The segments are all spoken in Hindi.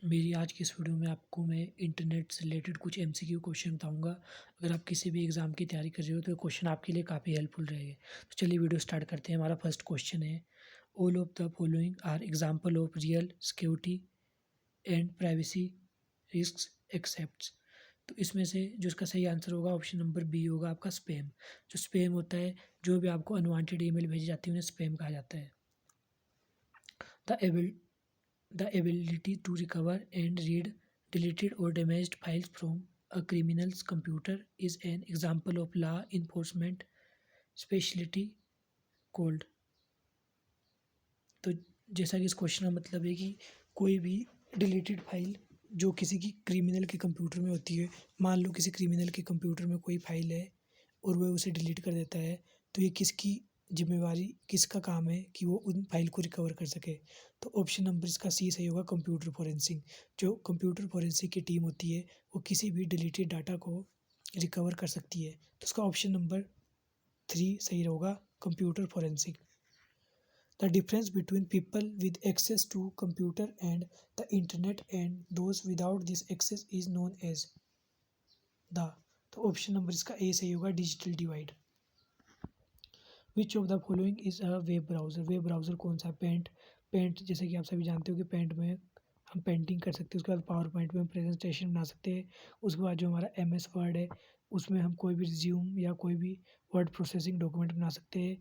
मेरी आज की इस वीडियो में आपको मैं इंटरनेट से रिलेटेड कुछ एमसीक्यू क्वेश्चन बताऊंगा। अगर आप किसी भी एग्ज़ाम की तैयारी कर रहे हो तो ये क्वेश्चन आपके लिए काफ़ी हेल्पफुल रहेंगे। तो चलिए वीडियो स्टार्ट करते हैं। हमारा फर्स्ट क्वेश्चन है, all of the following are example of real security and privacy risk except. तो इसमें से जो इसका सही आंसर होगा ऑप्शन नंबर बी होगा आपका स्पैम। जो स्पैम होता है, जो भी आपको अनवांटेड ईमेल भेजी जाती है उन्हें स्पैम कहा जाता है। The The ability to recover and read deleted or damaged files from a criminal's computer is an example of law enforcement specialty called। तो जैसा कि इस क्वेश्चन का मतलब है कि कोई भी डिलीटेड फाइल जो किसी की क्रिमिनल के कंप्यूटर में होती है, मान लो किसी क्रिमिनल के कंप्यूटर में कोई फाइल है और वह उसे डिलीट कर देता है, तो ये किसकी जिम्मेवारी, किसका काम है कि वो उन फाइल को रिकवर कर सके। तो ऑप्शन नंबर इसका सी सही होगा, कंप्यूटर फोरेंसिक। जो कंप्यूटर फोरेंसिक की टीम होती है वो किसी भी डिलीटेड डाटा को रिकवर कर सकती है। तो इसका ऑप्शन नंबर 3 सही होगा, computer forensic. The difference between people with access to computer and the internet and those without this access is known as the। तो ऑप्शन नंबर इसका ए सही होगा, digital divide. Which of the following is a web browser. Web browser कौन सा है? पेंट जैसे कि आप सभी जानते हो कि पेंट में हम पेंटिंग कर सकते हैं। उसके बाद पावर पॉइंट में हम प्रेजेंटेशन बना सकते हैं। उसके बाद जो हमारा MS वर्ड है उसमें हम कोई भी रिज्यूम या कोई भी वर्ड प्रोसेसिंग डॉक्यूमेंट बना सकते हैं।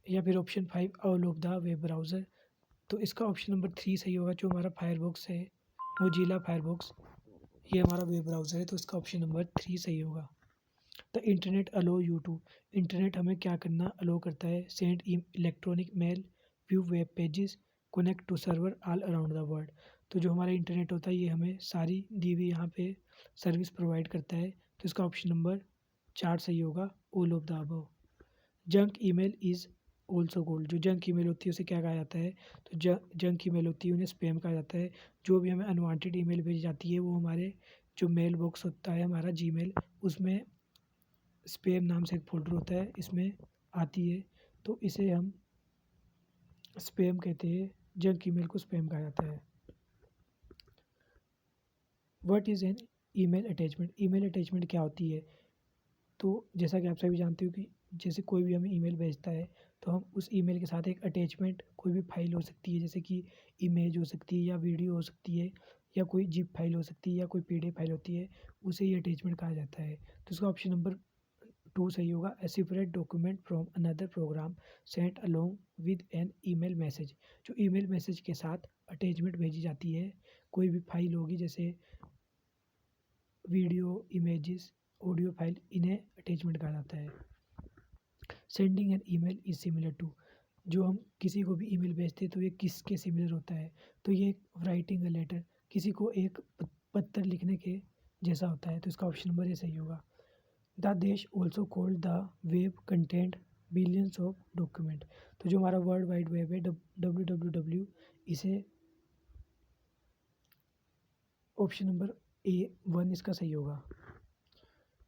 या फिर option 5 all of the web browser. तो इसका ऑप्शन नंबर 3 सही होगा, जो हमारा फायरबॉक्स है, मोजिला फायरबॉक्स, ये हमारा वेब ब्राउज़र है। तो इसका ऑप्शन नंबर 3 सही होगा। The internet allow you to. Internet हमें क्या करना अलो करता है? Send electronic mail, view web pages, connect to server all around the world. तो जो हमारा इंटरनेट होता है ये हमें सारी दी हुई यहाँ पे सर्विस प्रोवाइड करता है। तो इसका ऑप्शन नंबर 4 सही होगा, all of the above. Junk email is also called. जो जंक ईमेल होती है उसे क्या कहा जाता है? तो जंक ईमेल होती है उन्हें स्पैम कहा जाता है। जो भी हमें अनवांटेड ईमेल भेजी जाती है वो हमारे जो मेल बॉक्स होता है हमारा जीमेल, उसमें स्पैम नाम से एक फोल्डर होता है, इसमें आती है। तो इसे हम स्पैम कहते हैं। जंक ईमेल को स्पैम कहा जाता है। What is an email attachment. Email attachment क्या होती है? तो जैसा कि आप सभी जानते हो कि जैसे कोई भी हमें ईमेल भेजता है तो हम उस ईमेल के साथ एक अटैचमेंट, कोई भी फाइल हो सकती है, जैसे कि इमेज हो सकती है या वीडियो हो सकती है या कोई जिप फाइल हो सकती है या कोई PDF फाइल होती है, उसे ही अटैचमेंट कहा जाता है। तो इसका ऑप्शन नंबर 2 सही होगा, a separate document from another program sent along with an email message. जो ईमेल मैसेज के साथ अटैचमेंट भेजी जाती है, कोई भी फाइल होगी जैसे वीडियो, इमेजेस, ऑडियो फाइल, इन्हें अटैचमेंट कहा जाता है। Sending an email is similar to. जो हम किसी को भी ईमेल भेजते हैं तो ये किसके सिमिलर होता है? तो ये राइटिंग अ लेटर, किसी को एक पत्र लिखने के जैसा होता है। तो इसका ऑप्शन नंबर ए सही होगा। द देश also called the web content billions of document. तो जो हमारा वर्ल्ड वाइड वेब है WWW, इसे ऑप्शन नंबर A1 इसका सही होगा।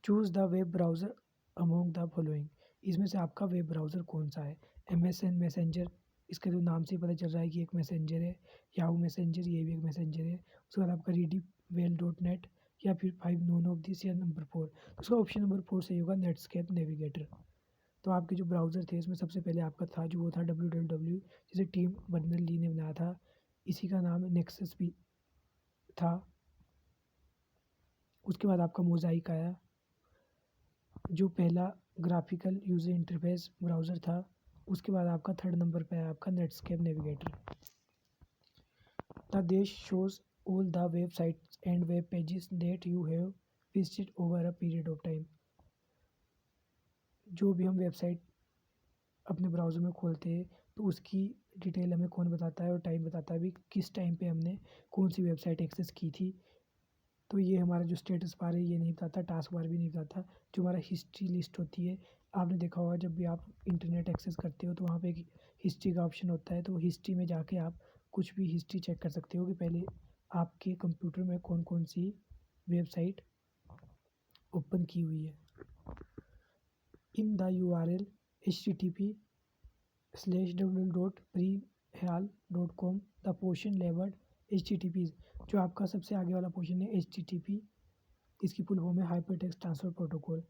Choose the web browser among the following. इसमें से आपका वेब ब्राउज़र कौन सा है? MSN मैसेंजर, इसका जो नाम से ही पता चल रहा है कि एक मैसेंजर है। याहू मैसेंजर, ये भी एक मैसेंजर है। उसके बाद आपका readymail.net या फिर 5 नोन ऑफ दिस या नंबर 4। तो उसका ऑप्शन नंबर 4 सही होगा, नेटस्केप नेविगेटर। तो आपके जो ब्राउज़र थे इसमें सबसे पहले आपका था जो वो था www, जिसे टिम बर्नर्स-ली ने बनाया था। इसी का नाम नेक्सस भी था। उसके बाद आपका मोज़ाइक आया, जो पहला ग्राफिकल यूज़र इंटरफेस ब्राउज़र था। उसके बाद आपका थर्ड नंबर पे है आपका नेटस्केप नेविगेटर। द देश shows all the websites and web pages that you have visited over a period of time. जो भी हम वेबसाइट अपने ब्राउज़र में खोलते हैं तो उसकी डिटेल हमें कौन बताता है और टाइम बताता है भी किस टाइम पे हमने कौन सी वेबसाइट एक्सेस की थी। तो ये हमारा जो स्टेटस बार है ये नहीं बताता, टास्क बार भी नहीं बताता। जो हमारा हिस्ट्री लिस्ट होती है, आपने देखा होगा जब भी आप इंटरनेट एक्सेस करते हो तो वहाँ पे एक हिस्ट्री का ऑप्शन होता है। तो हिस्ट्री में जाके आप कुछ भी हिस्ट्री चेक कर सकते हो कि पहले आपके कंप्यूटर में कौन कौन सी वेबसाइट ओपन की हुई है। In the URL http/www.prehal.com, the portion labeled HTTP जो आपका सबसे आगे वाला पोर्शन है HTTP, इसकी फुल फॉर्म है हाइपर टेक्स्ट ट्रांसफ़र प्रोटोकॉल।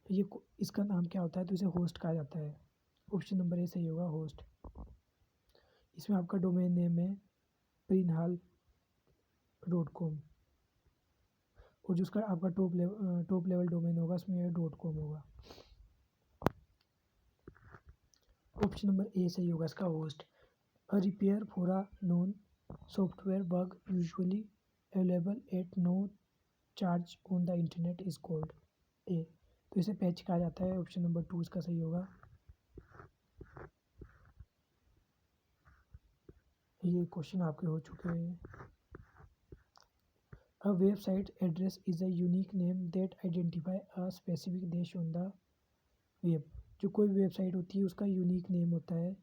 ये इसका नाम क्या होता है, तो इसे होस्ट कहा जाता है। ऑप्शन नंबर ए सही होगा, होस्ट। इसमें आपका डोमेन नेम है prinhal.com और जो उसका आपका टॉप लेवल डोमेन होगा उसमें .com होगा। ऑप्शन नंबर ए सही होगा इसका, host. A repair for a known software bug usually available at no charge on the internet is called a, तो इसे पैच कहा जाता है। ऑप्शन नंबर 2 इसका सही होगा। ये क्वेश्चन आपके हो चुके हैं। A website address is a unique name that identify a specific देश ऑन द वेब। जो कोई वेबसाइट होती है उसका यूनिक नेम होता है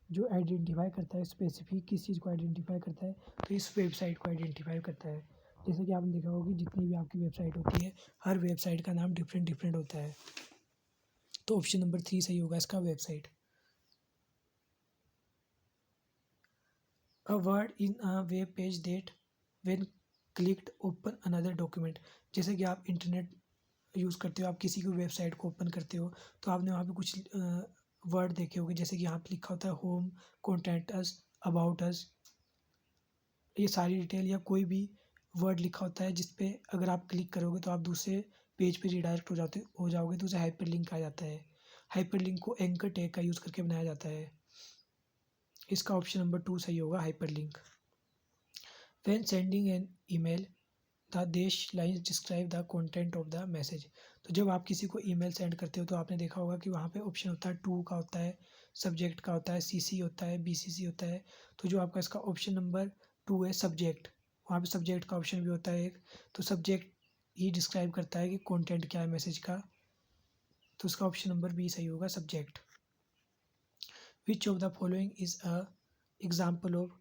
जो आइडेंटिफाई करता है स्पेसिफिक किस चीज़ को आइडेंटिफाई करता है, तो इस वेबसाइट को आइडेंटिफाई करता है। जैसे कि आपने देखा होगा कि जितनी भी आपकी वेबसाइट होती है हर वेबसाइट का नाम डिफरेंट डिफरेंट होता है, तो ऑप्शन नंबर 3 सही होगा इसका, website. A word in a web page that when clicked open another document. जैसे कि आप इंटरनेट यूज़ करते हो, आप किसी की वेबसाइट को ओपन करते हो तो आपने वहाँ पे कुछ वर्ड देखे होंगे, जैसे कि यहाँ पे लिखा होता है home, contact us, about us, ये सारी डिटेल या कोई भी वर्ड लिखा होता है जिस पे अगर आप क्लिक करोगे तो आप दूसरे पेज पे रिडायरेक्ट हो जाओगे, तो उसे हाइपर लिंक कहा जाता है। हाइपर लिंक को एंकर टैग का यूज़ करके बनाया जाता है। इसका ऑप्शन नंबर 2 सही होगा, hyper link. When sending an email the dash lines describe the content of the message. तो जब आप किसी को ईमेल सेंड करते हो तो आपने देखा होगा कि वहाँ पे ऑप्शन होता है टू का, होता है सब्जेक्ट का, होता है सीसी होता है, बीसीसी होता है। तो जो आपका इसका ऑप्शन नंबर 2 है सब्जेक्ट, वहाँ पे सब्जेक्ट का ऑप्शन भी होता है एक, तो सब्जेक्ट ही डिस्क्राइब करता है कि कंटेंट क्या है मैसेज का, तो उसका ऑप्शन नंबर बी सही होगा, subject. Which of the following is a example of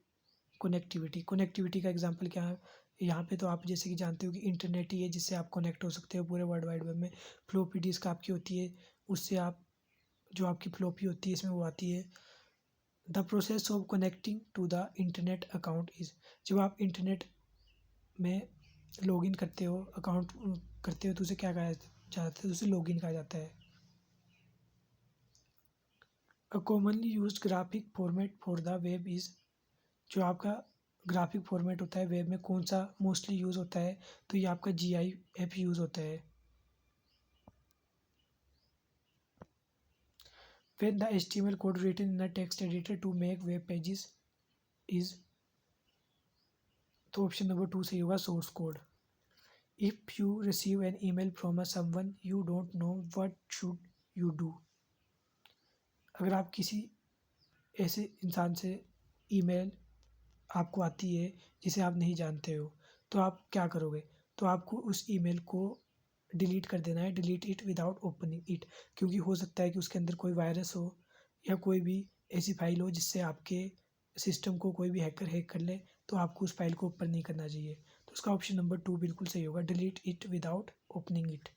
connectivity. Connectivity का एग्जांपल क्या है, यहाँ पे तो आप जैसे कि जानते हो कि इंटरनेट ही है जिससे आप कनेक्ट हो सकते हो पूरे वर्ल्ड वाइड वेब में। फ्लॉपी डिस्क आपकी होती है, उससे आप जो आपकी फ्लॉपी होती है इसमें वो आती है। The process of connecting to the internet account is, जब आप इंटरनेट में लॉगिन करते हो, अकाउंट करते हो, तो उसे क्या कहा जाता है, उसे लॉगिन कहा जाता है। A commonly used graphic format for the web is, जो आपका ग्राफिक फॉर्मेट होता है वेब में कौन सा मोस्टली यूज़ होता है, तो ये आपका GIF यूज़ होता है। When the HTML code written in a text editor to make web pages is, तो ऑप्शन नंबर 2 सही होगा, source code. If you receive an email from a someone you don't know what should you do. अगर आप किसी ऐसे इंसान से ईमेल आपको आती है जिसे आप नहीं जानते हो, तो आप क्या करोगे, तो आपको उस ईमेल को डिलीट कर देना है, delete it without opening it, क्योंकि हो सकता है कि उसके अंदर कोई वायरस हो या कोई भी ऐसी फाइल हो जिससे आपके सिस्टम को कोई भी हैकर हैक कर ले, तो आपको उस फाइल को ओपन नहीं करना चाहिए। तो उसका ऑप्शन नंबर 2 बिल्कुल सही होगा, delete it without opening it.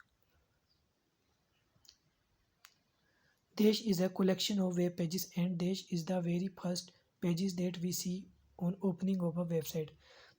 Dash is a collection of web pages and Dash is the very first pages that we see on opening of a website।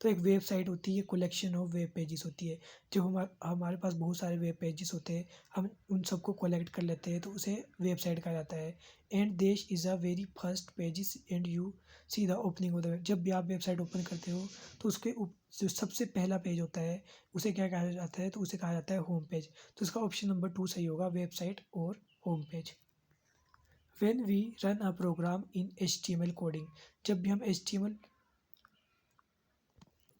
तो एक वेबसाइट होती है, कलेक्शन ऑफ वेब पेजेस होती है। जब हमारे पास बहुत सारे वेब पेजेस होते हैं, हम उन सबको कलेक्ट कर लेते हैं, तो उसे वेबसाइट कहा जाता है। एंड देश is a very first pages and you see the opening of the web. जब भी आप वेबसाइट ओपन करते हो तो उसके जो सबसे पहला पेज होता है उसे क्या कहा जाता है, तो उसे कहा जाता है होम पेज। तो इसका ऑप्शन नंबर 2 सही होगा, वेबसाइट और home page. When we run a program in HTML coding, जब भी हम HTML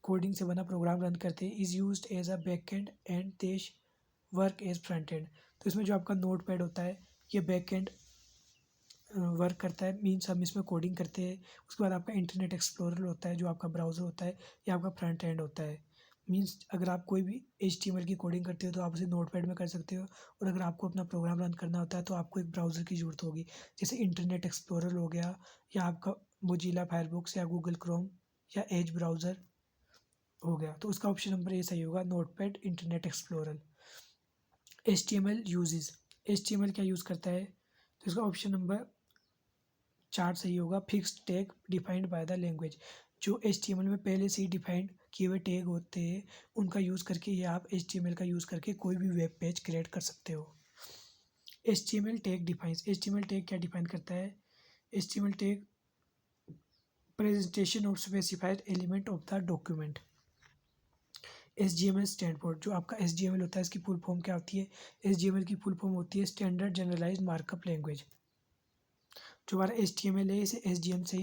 कोडिंग से बना प्रोग्राम रन करते हैं, is used as a backend and देश वर्क एज फ्रंट एंड। तो इसमें जो आपका नोट पैड होता है ये बैकएंड वर्क करता है, मीन्स हम इसमें कोडिंग करते हैं। उसके बाद आपका इंटरनेट एक्सप्लोरर होता है जो आपका ब्राउज़र होता है, ये आपका फ्रंट एंड होता है। मीन्स अगर आप कोई भी HTML की कोडिंग करते हो तो आप उसे नोटपैड में कर सकते हो, और अगर आपको अपना प्रोग्राम रन करना होता है तो आपको एक ब्राउज़र की ज़रूरत होगी, जैसे इंटरनेट एक्सप्लोरर हो गया, या आपका मोजिला फायरफॉक्स या गूगल क्रोम या एज ब्राउज़र हो गया। तो उसका ऑप्शन नंबर ए सही होगा, notepad internet explorer. HTML uses, HTML क्या यूज़ करता है, तो इसका ऑप्शन नंबर 4 सही होगा। Fixed tag defined by the language, जो HTML में पहले से ही डिफाइंड किए हुए टैग होते हैं उनका यूज़ करके ये आप HTML का यूज़ करके कोई भी वेब पेज क्रिएट कर सकते हो। HTML tag defines, HTML tag क्या डिफाइन करता है? HTML tag presentation of specified element of the document. SGML stand for, जो आपका SGML होता है इसकी फुल फॉर्म क्या होती है? SGML की फुल फॉर्म होती है स्टैंडर्ड जनरलाइज्ड मार्कअप लैंग्वेज। जो हमारा HTML है इसे SGM से